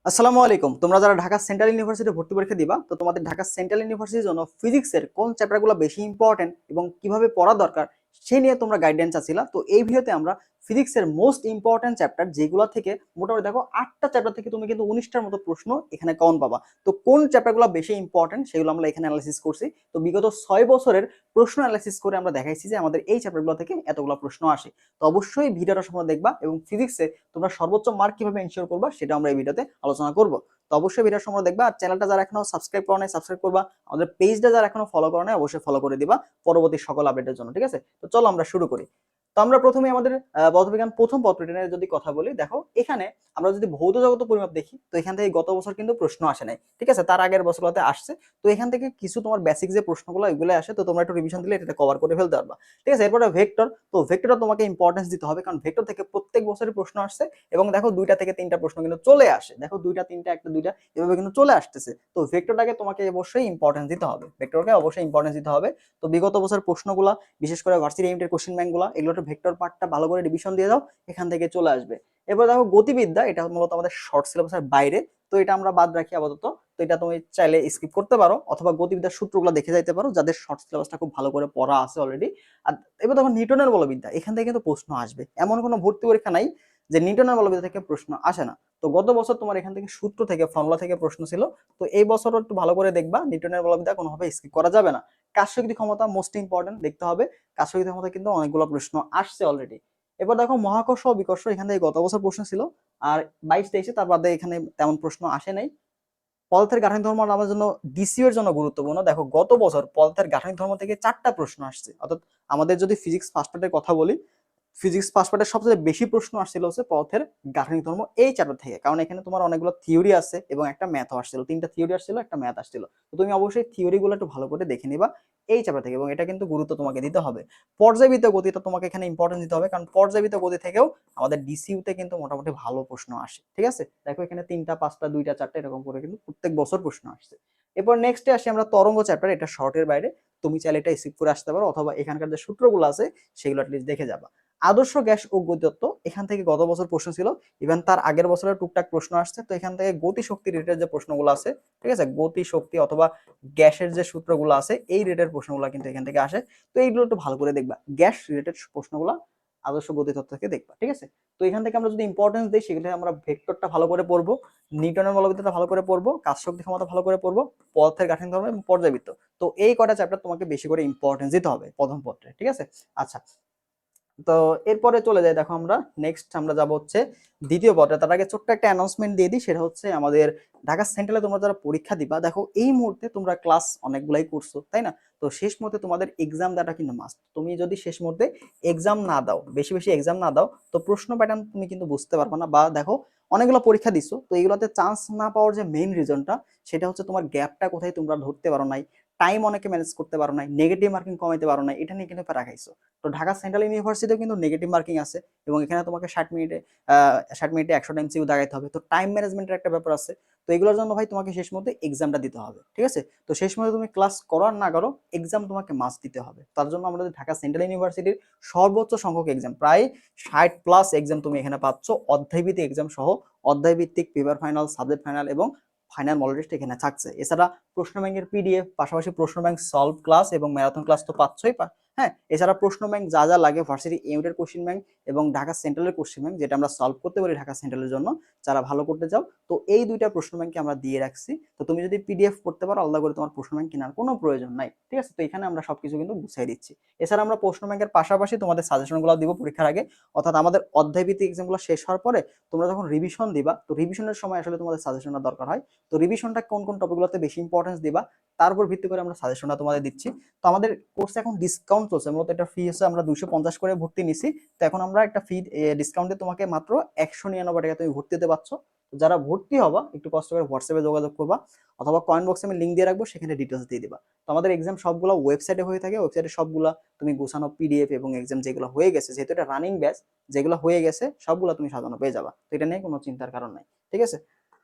আসসালামু আলাইকুম। তোমরা যারা ঢাকা সেন্ট্রাল ইউনিভার্সিটি ভর্তি পরীক্ষা দিবা, তো তোমাদের ঢাকা সেন্ট্রাল ইউনিভার্সিটির জন্য ফিজিক্সের কোন চ্যাপ্টারগুলো বেশি ইম্পর্টেন্ট এবং কিভাবে পড়া দরকার সেই নিয়ে তোমরা গাইডলাইন চাচ্ছিলা। তো এই ভিডিওতে আমরা ফিজিক্সের মোস্ট ইম্পর্টেন্ট চ্যাপ্টার যেগুলো থেকে মোটামুটি দেখো 8টা চ্যাপ্টার থেকে তুমি কিন্তু 19টার মতো প্রশ্ন এখানে কমন পাবা। তো কোন চ্যাপ্টারগুলো বেশি ইম্পর্টেন্ট সেগুলো আমরা এখানে অ্যানালাইসিস করছি। তো বিগত 6 বছরের প্রশ্ন অ্যানালাইসিস করে আমরা দেখাইছি যে আমাদের এই চ্যাপ্টারগুলো থেকে এতগুলো প্রশ্ন আসে। তো অবশ্যই ভিডিওটা সম্পূর্ণ দেখবা এবং ফিজিক্সে তোমরা সর্বোচ্চ মার্ক কিভাবে এনশিওর করবা সেটা আমরা এই ভিডিওতে আলোচনা করব। তো অবশ্যই ভিডিও সম্পূর্ণ দেখবা, আর চ্যানেলটা যারা এখনো সাবস্ক্রাইব করো নাই সাবস্ক্রাইব করবা, আমাদের পেজটা যারা এখনো ফলো করো নাই অবশ্যই ফলো করে দিবা পরবর্তী সকল আপডেটের জন্য। ঠিক আছে, তো চলো আমরা শুরু করি। তো আমরা প্রথমে আমাদের পদার্থবিজ্ঞান প্রথম পত্রটির যদি কথা বলি, দেখো এখানে আমরা যদি ভৌত জগত পরিমাপ দেখি, তো এখান থেকে গত বছর কিন্তু প্রশ্ন আসে নাই, ঠিক আছে, তার আগের বছরগুলোতে আসছে। তো এখান থেকে কিছু তোমার বেসিক যে প্রশ্নগুলো এগুলো আসে, তো তোমরা একটু রিভিশন দিলে এটা কভার করে ফেলতে পারবা। ঠিক আছে, এরপরে ভেক্টর, তো ভেক্টরটা তোমাকে ইম্পর্টেন্স দিতে হবে, কারণ ভেক্টর থেকে প্রত্যেক বছরই প্রশ্ন আসছে এবং দেখো 2টা থেকে 3টা প্রশ্ন কিন্তু চলে আসে, দেখো 2টা 3টা একটা 2টা এভাবে কিন্তু চলে আসতেছে। তো ভেক্টরটাকে তোমাকে অবশ্যই ইম্পর্টেন্স দিতে হবে, ভেক্টরকে অবশ্যই ইম্পর্টেন্স দিতে হবে। তো বিগত বছর প্রশ্নগুলো, বিশেষ করে ভার্সিটি ইউনিটের কোশ্চেন ব্যাংকগুলো, এগুলো ভেক্টর পার্টটা ভালো করে রিভিশন দিয়ে দাও, এখান থেকে চলে আসবে। এরপর দেখো গতিবিদ্যা, এটা মূলত আমাদের শর্ট সিলেবাসের বাইরে, তো এটা আমরা বাদ রাখি আপাতত। তো এটা তুমি চাইলে স্কিপ করতে পারো অথবা গতিবিদ্যার সূত্রগুলো দেখে যাইতে পারো যাদের শর্ট সিলেবাসটা খুব ভালো করে পড়া আছে অলরেডি। আর এবার দেখো নিউটনের বলবিদ্যা, এখান থেকে কিন্তু প্রশ্ন আসবে, এমন কোনো ভর্তি পরীক্ষা নাই যে নিউটনের বলবিদ্যা থেকে প্রশ্ন আসে না। তো গত বছর তোমার এখান থেকে সূত্র থেকে ফর্মুলা থেকে প্রশ্ন ছিল, তো এই বছর একটু ভালো করে দেখবা, নিউটনের বলবিদ্যা কোনোভাবে স্কিপ করা যাবে না। কার্যশক্তি ক্ষমতা মোস্ট ইম্পর্টেন্ট দেখতে হবে, কার্যশক্তি ক্ষমতা কিন্তু অনেকগুলো প্রশ্ন আসছে অলরেডি। এবার দেখো মহাকর্ষ ও বিকর্ষ, এখান থেকে গত বছর প্রশ্ন ছিল, আর 22-23 তার বাদে এখানে তেমন প্রশ্ন আসে নাই। পদার্থের গাঠনিক ধর্ম আমার জন্য ডিসিউ এর জন্য গুরুত্বপূর্ণ, দেখো গত বছর পদার্থের গাঠনিক ধর্ম থেকে 4টা প্রশ্ন আসছে। অর্থাৎ আমাদের যদি ফিজিক্স ফার্স্ট পার্টের কথা বলি, ফিজিক্স ফার্স্ট পার্টের সবচেয়ে বেশি প্রশ্ন আসছিল হচ্ছে পদার্থের গাঠনিক ধর্ম এই চ্যাপ্টার থেকে, কারণ এখানে তোমার অনেকগুলো থিওরি আছে এবং একটা ম্যাথও আসছিল, 3টা থিওরি আসছিল, একটা ম্যাথ আসছিল। তো তুমি অবশ্যই থিওরিগুলো একটু ভালো করে দেখে নিবা এই চ্যাপ্টার থেকে, এবং এটা কিন্তু গুরুত্ব তোমাকে দিতে হবে। পর্যায়বৃত্ত গতিটা তোমাকে এখানে ইম্পর্টেন্স দিতে হবে, কারণ পর্যায়বৃত্ত গতি থেকেও আমাদের ডিসিউতে কিন্তু মোটামুটি ভালো প্রশ্ন আসে। ঠিক আছে, দেখো এখানে 3টা 5টা 2টা 4টা এরকম করে কিন্তু প্রত্যেক বছর প্রশ্ন আসছে। এরপর নেক্সটে আসি আমরা তরঙ্গ চ্যাপ্টার, এটা শর্টের বাইরে, তুমি চাইলে এটা স্কিপ করে আসতে পারো অথবা এখানকার যে সূত্রগুলো আছে সেগুলো অ্যাটলিস্ট দেখে যাবা। আদর্শ গ্যাস ও গতিতত্ত্ব, এখান থেকে গত বছর প্রশ্ন ছিল, ইভেন তার আগের বছরের টুকটাক প্রশ্ন আসছে। তো এখান থেকে গতি শক্তি রিলেটেড যে প্রশ্নগুলো আছে, ঠিক আছে, গতি শক্তি অথবা গ্যাসের যে সূত্রগুলো আছে এই রিলেটেড প্রশ্নগুলো কিন্তু এখান থেকে আসে। তো এইগুলো একটু ভালো করে দেখবা, গ্যাস রিলেটেড প্রশ্নগুলো আদর্শ গতিতত্ত্ব থেকে দেখবা। ঠিক আছে, তো এখান থেকে আমরা যদি ইম্পর্টেন্স দিই, সেগুলো আমরা ভেক্টরটা ভালো করে পড়বো, নিউটনের বলবিদ্যাটা ভালো করে পড়বো, কাজ শক্তি ক্ষমতা ভালো করে পড়বো, পদার্থের গাঠনিক ধর্ম এবং পর্যায়বৃত্ত। তো এই কয়টা চ্যাপ্টার তোমাকে বেশি করে ইম্পর্টেন্স দিতে হবে প্রথম পত্রে। ঠিক আছে, আচ্ছা, তো এরপরে চলে যাই, দেখো আমরা নেক্সট আমরা যাব হচ্ছে দ্বিতীয় পত্রে। তার আগে ছোট্ট একটা অ্যানাউন্সমেন্ট দিয়ে দিই, সেটা হচ্ছে আমাদের ঢাকা সেন্ট্রালে তোমরা যারা পরীক্ষা দিবা, দেখো এই মুহূর্তে তোমরা ক্লাস অনেকগুলাই করছো, তাই না? তো শেষ মুহূর্তে তোমাদের এক্সাম দেওয়াটা কিন্তু মাস্ট। তুমি যদি শেষ মুহূর্তে এক্সাম না দাও, বেশি বেশি এক্সাম না দাও, তো প্রশ্ন প্যাটার্ন তুমি কিন্তু বুঝতে পারবে না। বা দেখো অনেকগুলো পরীক্ষা দিছো, তো এগুলোতে চান্স না পাওয়ার যে মেইন রিজনটা, সেটা হচ্ছে তোমার গ্যাপটা কোথায় তোমরা ধরতে পারো নাই, টাইম অনেকে ম্যানেজ করতে পারো নাই, নেগেটিভ মার্কিং কমাইতে পারো নাই, এটা নিয়ে কিন্তু প্যারা খাইছো। তো ঢাকা সেন্ট্রাল ইউনিভার্সিটিও কিন্তু নেগেটিভ মার্কিং আছে, এবং এখানে তোমাকে 60 মিনিটে 100টা এমসিকিউ দাগাইতে হবে। তো টাইম ম্যানেজমেন্টের একটা ব্যাপার আছে। তো এগুলোর জন্য ভাই তোমাকে শেষ মুহূর্তে এক্সামটা দিতে হবে। ঠিক আছে, তো শেষ মুহূর্তে তুমি ক্লাস করো আর না করো, এক্সাম তোমাকে মাস্ট দিতে হবে। তার জন্য আমাদের ঢাকা সেন্ট্রাল ইউনিভার্সিটির সর্বোচ্চ সংখ্যক এক্সাম, প্রায় 60+ এক্সাম তুমি এখানে পাচ্ছ, অধ্যায়ভিত্তিক এক্সাম সহ, অধ্যায়ভিত্তিক পেপার ফাইনাল, সাবজেক্ট ফাইনাল এবং ফাইনাল মডেল টেস্ট এখানে থাকছে। এছাড়া প্রশ্ন ব্যাংকের পিডিএফ, পাশাপাশি প্রশ্ন ব্যাংক সলভ ক্লাস এবং ম্যারাথন ক্লাস তো পাচ্ছই। হ্যাঁ, এছাড়া প্রশ্ন ব্যাংক যা যা লাগে, ভার্সিটি ইউনিটের কোশ্চেন ব্যাংক এবং ঢাকা সেন্ট্রালের কোশ্চেন ব্যাংক, যেটা আমরা সলভ করতে পারি ঢাকা সেন্ট্রালের জন্য, যারা ভালো করতে চাও, তো এই 2টা প্রশ্ন ব্যাংকে আমরা দিয়ে রাখছি। তো তুমি যদি পিডিএফ করতে পারো, আলাদা করে তোমার প্রশ্ন ব্যাংক কেনার কোনো প্রয়োজন নাই। ঠিক আছে, তো এখানে আমরা সবকিছু কিন্তু গুছিয়ে দিচ্ছি। এছাড়া আমরা প্রশ্ন ব্যাংকের পাশাপাশি তোমাদের সাজেশনগুলো দিব পরীক্ষার আগে, অর্থাৎ আমাদের অধ্যায়ভিত্তিক এক্সামগুলো শেষ হওয়ার পরে তোমরা যখন রিভিশন দিবা, তো রিভিশনের সময় আসলে তোমাদের সাজেশনটা দরকার হয়। তো রিভিশনটা কোন কোন টপিকগুলোতে বেশি ইম্পর্টেন্স দিবা, তার উপর ভিত্তি করে আমরা সাজেশনটা তোমাদের দিচ্ছি। তো আমাদের কোর্সে এখন ডিসকাউন্ট চলছে, মূলত এটা ফি হচ্ছে আমরা 250 করে ভর্তি নিছি। তো এখন আমরা একটা ফি ডিসকাউন্টে তোমাকে মাত্র 199 টাকা তুমি ভর্তি দিতে পারছো। তো যারা ভর্তি হবা, একটু কষ্ট করে হোয়াটসঅ্যাপে যোগাযোগ করবা, অথবা কমেন্ট বক্সে আমি লিঙ্ক দিয়ে রাখবো, সেখানে ডিটেলস দিয়ে দিবা। তো আমাদের এক্সাম সবগুলো ওয়েবসাইটে হয়ে থাকে, ওয়েবসাইটে সবগুলা তুমি গোছানো পিডিএফ এবং এক্সাম যেগুলো হয়ে গেছে, যেহেতু এটা রানিং ব্যাচ, যেগুলো হয়ে গেছে সবগুলো তুমি সাজানো পেয়ে যাবা। তো এটা নিয়ে কোনো চিন্তার কারণ নাই। ঠিক আছে,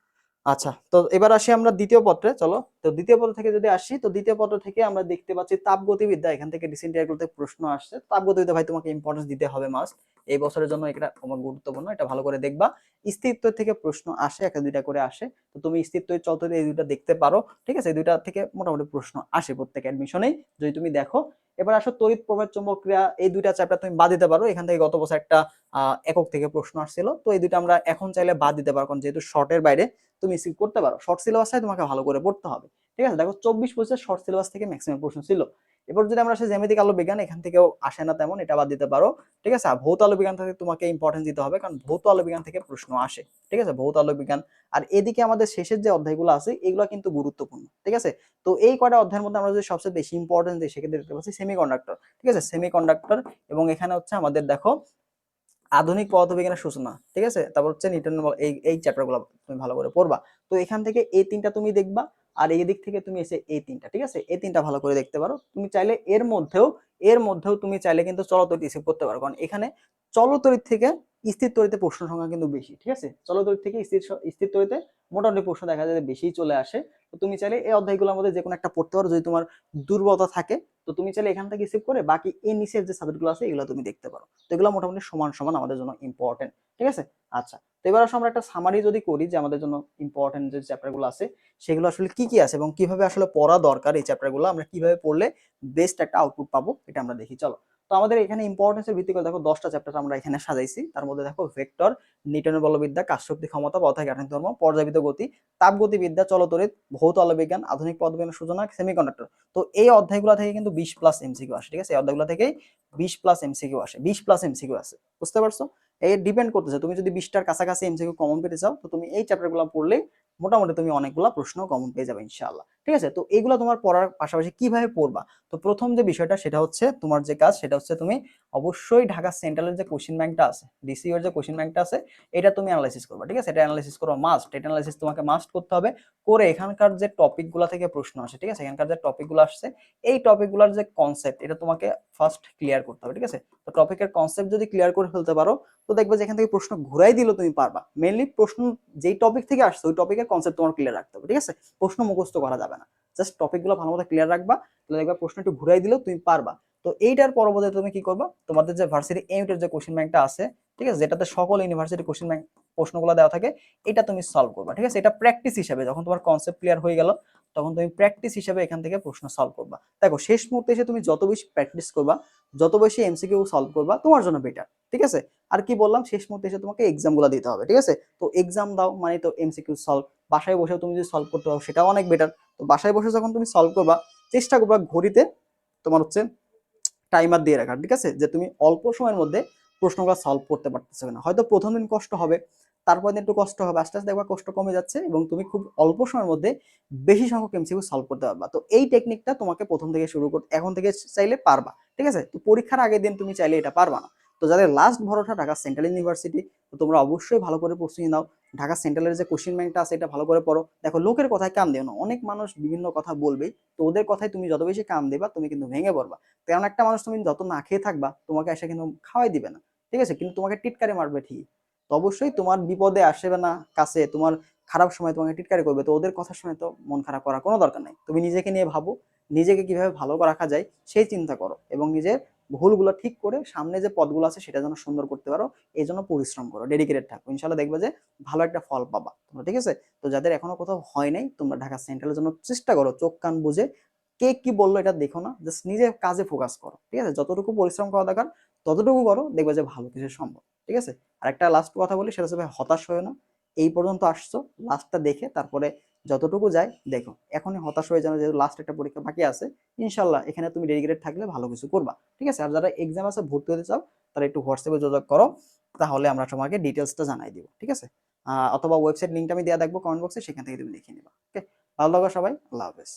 আচ্ছা, তো এবার আসি আমরা দ্বিতীয় পত্রে। চলো, তো দ্বিতীয় পত্র থেকে যদি আসি, তো দ্বিতীয় পত্র থেকে আমরা দেখতে পাচ্ছি তাপগতিবিদ্যা। এখান থেকে রিসেন্ট ইয়ারগুলোতে প্রশ্ন আসছে। তাপগতিবিদ্যা ভাই তোমাকে ইম্পর্টেন্স দিতে হবে মাস্ট। এই বছরের জন্য এটা আমার গুরুত্বপূর্ণ, এটা ভালো করে দেখবা। স্থিরত্ব থেকে প্রশ্ন আসে, একটা দুইটা করে আসে। তো তুমি স্থিরত্ব চলতে এই দুইটা দেখতে পারো, ঠিক আছে? এই দুইটা থেকে মোটামুটি প্রশ্ন আসে প্রত্যেক অ্যাডমিশনেই, যদি তুমি দেখো। এবার আসো তড়িৎ প্রবাহ চৌম্বক ক্রিয়া, এই দুইটা চ্যাপ্টার তুমি বাদ দিতে পারো। এখান থেকে গত বছর একটা একক থেকে প্রশ্ন আসছিল, তো এই দুইটা আমরা এখন চাইলে বাদ দিতে পারো, কারণ যেহেতু শর্টের বাইরে তুমি স্কিপ করতে পারো। শর্ট সিলেবাসটাই তোমাকে ভালো করে পড়তে হবে, ঠিক আছে? দেখো 24-25 শর্ট সিলেবাস থেকে ম্যাক্সিমাম প্রশ্ন ছিল। এবার যদি আমরা আসি জ্যামিতিক আলো বিজ্ঞান, এখান থেকেও আসে না তেমন, এটা বাদ দিতে পারো, ঠিক আছে? আর ভৌত আলো বিজ্ঞান থেকে তোমাকে ইম্পর্টেন্স দিতে হবে, কারণ ভৌত আলো বিজ্ঞান থেকে প্রশ্ন আসে, ঠিক আছে? ভৌত আলো বিজ্ঞান। আর এদিকে আমাদের শেষের যে অধ্যায়গুলো আছে এগুলো কিন্তু গুরুত্বপূর্ণ, ঠিক আছে? তো এই কয়টা অধ্যায়ের মধ্যে আমরা যদি সবচেয়ে বেশি ইম্পর্টেন্স দিই, সেক্ষেত্রে দেখতে পাচ্ছি সেমিকন্ডাক্টর, ঠিক আছে? সেমিকন্ডাক্টর, এবং এখানে হচ্ছে আমাদের দেখো আধুনিক পদার্থবিজ্ঞানের সূচনা, ঠিক আছে? তারপর হচ্ছে নিউটনের বল, এই চ্যাপ্টারগুলো তুমি ভালো করে পড়বা। তো এখান থেকে এই তিনটা তুমি দেখবা, আর এই দিক থেকে তুমি এসে এই তিনটা, ঠিক আছে? এই তিনটা ভালো করে দেখতে পারো। তুমি চাইলে এর মধ্যেও তুমি চাইলে কিন্তু চলতরিৎ রিসিভ করতে পারো, কারণ এখানে চলতরিৎ থেকে স্থির তড়িতে প্রশ্ন সংখ্যা কিন্তু বেশি, ঠিক আছে? চলতরিৎ থেকে স্থির তড়িতে মোটামুটি প্রশ্ন দেখা যায় বেশি চলে আসে। তো তুমি চাইলে এই অধ্যায়গুলোর মধ্যে যে কোনো একটা পড়তে পারো, যদি তোমার দুর্বলতা থাকে। তো তুমি চাইলে এখান থেকে রিসিভ করে বাকি এই নিচের যে সাবজেক্টগুলো আছে এগুলো তুমি দেখতে পারো। তো এগুলো মোটামুটি সমান সমান আমাদের জন্য ইম্পর্টেন্ট, ঠিক আছে? আচ্ছা, তো এবার আসলে আমরা একটা সামারি যদি করি যে আমাদের জন্য ইম্পর্টেন্ট যে চ্যাপ্টারগুলো আছে সেগুলো আসলে কি কি আছে এবং কিভাবে আসলে পড়া দরকার, এই চ্যাপ্টারগুলো আমরা কিভাবে পড়লে বেস্ট একটা আউটপুট পাবো, এটা আমরা দেখি। চলো, তো আমাদের এখানে ইম্পর্টেন্সের ভিত্তি করে দেখো 10টা চ্যাপ্টার আমরা এখানে সাজাইছি। তার মধ্যে দেখো ভেক্টর, নিউটনের বলবিদ্যা, কাজশক্তি ক্ষমতা, পদার্থের গাঠনিক ধর্ম, পর্যাবৃত্ত গতি, তাপগতিবিদ্যা, চলতরিৎ, ভৌত আলো বিজ্ঞান, আধুনিক পদার্থবিজ্ঞানের সূচনা, সেমিকন্ডাক্টর। তো এই অধ্যায়গুলো থেকে কিন্তু 20+ এমসিকিউ আসে, ঠিক আছে? এই অধ্যায়গুলো থেকেই 20+ এমসিকিউ আসে, 20+ এমসিকিউ আসে, বুঝতে পারছো? এই ডিপেন্ড করতেছে, তুমি যদি 20টার কাছাকাছি এমসিকিউ কমন পেতে চাও, তো তুমি এই চ্যাপ্টারগুলো পড়লে মোটামুটি তুমি অনেকগুলো প্রশ্ন কমন পেয়ে যাবে ইনশাআল্লাহ, ঠিক আছে? তো এইগুলো তোমার পড়ার পাশাপাশি কিভাবে পড়বা, তো প্রথম যে বিষয়টা সেটা হচ্ছে তোমার যে কাজ, সেটা হচ্ছে তুমি অবশ্যই ঢাকা সেন্ট্রালের যে কোশ্চেন ব্যাংকটা আছে, ডিসিইউ এর যে কোশ্চেন ব্যাংকটা আছে, এটা তুমি অ্যানালাইসিস করবা, ঠিক আছে? এটা অ্যানালাইসিস করো মাস্ট, এটা অ্যানালাইসিস তোমাকে মাস্ট করতে হবে। করে এখানকার যে টপিকগুলো থেকে প্রশ্ন আসে, ঠিক আছে? এখানকার যে টপিকগুলো আসছে, এই টপিকগুলোর যে কনসেপ্ট, এটা তোমাকে ফার্স্ট ক্লিয়ার করতে হবে, ঠিক আছে? তো টপিকের কনসেপ্ট যদি ক্লিয়ার করে ফেলতে পারো, তো দেখবে যে এখান থেকে প্রশ্ন ঘুরাই দিলেও তুমি পারবা। মেইনলি প্রশ্ন যেই টপিক থেকে আসছে ওই টপিকের কনসেপ্ট তোমার ক্লিয়ার রাখতে হবে, ঠিক আছে? প্রশ্ন মুখস্থ করা যাবে না, জাস্ট টপিকগুলো ভালো মতো ক্লিয়ার রাখবা, তাহলে দেখবা প্রশ্ন একটু ঘুরাই দিলেও তুমি পারবা। তো এইটার পরবর্তীতে তুমি কি করবা, তোমাদের যে ভার্সিটি এমটের যে কোশ্চেন ব্যাংকটা আছে, ঠিক আছে, যেটাতে সকল ইউনিভার্সিটি কোশ্চেন ব্যাংক প্রশ্নগুলো দেওয়া থাকে, এটা তুমি সলভ করবা, ঠিক আছে? এটা প্র্যাকটিস হিসাবে, যখন তোমার কনসেপ্ট ক্লিয়ার হয়ে গেল, তখন তুমি প্র্যাকটিস হিসাবে এখান থেকে প্রশ্ন সলভ করবা। দেখো, শেষ মুহূর্তে এসে তুমি যত বেশি প্র্যাকটিস করবা, যত বেশি এমসিকিউ সলভ করবা, তোমার জন্য বেটার, ঠিক আছে? আর কি বললাম, শেষ মুহূর্তে এসে তোমাকে এক্সাম গুলো দিতে হবে, ঠিক আছে? তো এক্সাম দাও মানে তো এমসিকিউ সলভ, বাসায় বসে তুমি যদি সলভ করতে পারো সেটাও অনেক বেটার। তো বাসায় বসে যখন তুমি সলভ করবা, চেষ্টা করবা ঘড়িতে তোমার হচ্ছে টাইমার দিয়ে রাখার, ঠিক আছে? যে তুমি অল্প সময়ের মধ্যে প্রশ্নগুলো সলভ করতে পারতেছো কিনা। হয়তো প্রথম দিন কষ্ট হবে, তারপর দিন একটু কষ্ট হবে, আস্তে আস্তে দেখবা কষ্ট কমে যাচ্ছে এবং তুমি খুব অল্প সময়ের মধ্যে বেশি সংখ্যক এমসিকিউ সলভ করতে পারবা। তো এই টেকনিকটা তোমাকে প্রথম থেকে শুরু করতে, এখন থেকে চাইলে পারবা, ঠিক আছে? তো পরীক্ষার আগের দিন তুমি চাইলে এটা পারবা না। তো যাদের লাস্ট ভরসা ঢাকা সেন্ট্রাল ইউনিভার্সিটি, তো তোমরা অবশ্যই ভালো করে প্রস্তুতি নাও। ঢাকা সেন্ট্রালের যে কোশ্চেন ব্যাংকটা আছে এটা ভালো করে পড়ো। দেখো, লোকের কথায় কান দিও না, অনেক মানুষ বিভিন্ন কথা বলবে, তো ওদের কথায় তুমি যত বেশি কান দেবা তুমি কিন্তু ভেঙে পড়বা। কারণ একটা মানুষ তুমি যত না খেয়ে থাকবা, তোমাকে এসে কিন্তু খাওয়াই দিবে না, ঠিক আছে? কিন্তু তোমাকে টিটকারি মারবে ঠিকই। তো অবশ্যই তোমার বিপদে আসবে না কাছে, তোমার খারাপ সময় তোমাকে টিটকারি করবে, তো ওদের কথা শুনে তো মন খারাপ করার কোনো দরকার নাই। তুমি নিজেকে নিয়ে ভাবো, নিজেকে কিভাবে ভালো রাখা যায় সেই চিন্তা করো, এবং নিজের ভুলগুলো ঠিক করে সামনে যে পথগুলো আছে সেটা যেন সুন্দর করতে পারো, এই জন্য পরিশ্রম করো, ডেডিকেটেড থাকো, ইনশাল্লাহ দেখবে যে ভালো একটা ফল পাবা তোমরা, ঠিক আছে? তো যাদের এখনো কোথাও হয় নাই, তোমরা ঢাকা সেন্ট্রালের জন্য চেষ্টা করো, চোখ কান বুঝে। কে কি বললো এটা দেখো না, জাস্ট নিজের কাজে ফোকাস করো, ঠিক আছে? যতটুকু পরিশ্রম করা দরকার ততটুকু করো, দেখবে যে ভালো কিছু সম্ভব, ঠিক আছে? আর একটা লাস্ট কথা বলি, সেটা হচ্ছে ভাই, হতাশ হয়ে না। এই পর্যন্ত আসছো, লাস্টটা দেখে তারপরে যতটুকু যায় দেখো, এখনই হতাশ হয়ে যাবে, যেহেতু লাস্ট একটা পরীক্ষা বাকি আছে। ইনশাল্লাহ এখানে তুমি ডেডিকেটেড থাকলে ভালো কিছু করবা, ঠিক আছে? আর যারা এক্সাম আছে ভর্তি হতে চাও, তারা একটু হোয়াটসঅ্যাপে যোগাযোগ করো, তাহলে আমরা তোমাকে ডিটেলসটা জানাই দিব, ঠিক আছে? অথবা ওয়েবসাইট লিঙ্কটা আমি দেওয়া দেখবো কমেন্ট বক্সে, সেখান থেকে তুমি দেখে নিবা। ওকে, ভালো থাকো সবাই, আল্লাহ হাফেজ।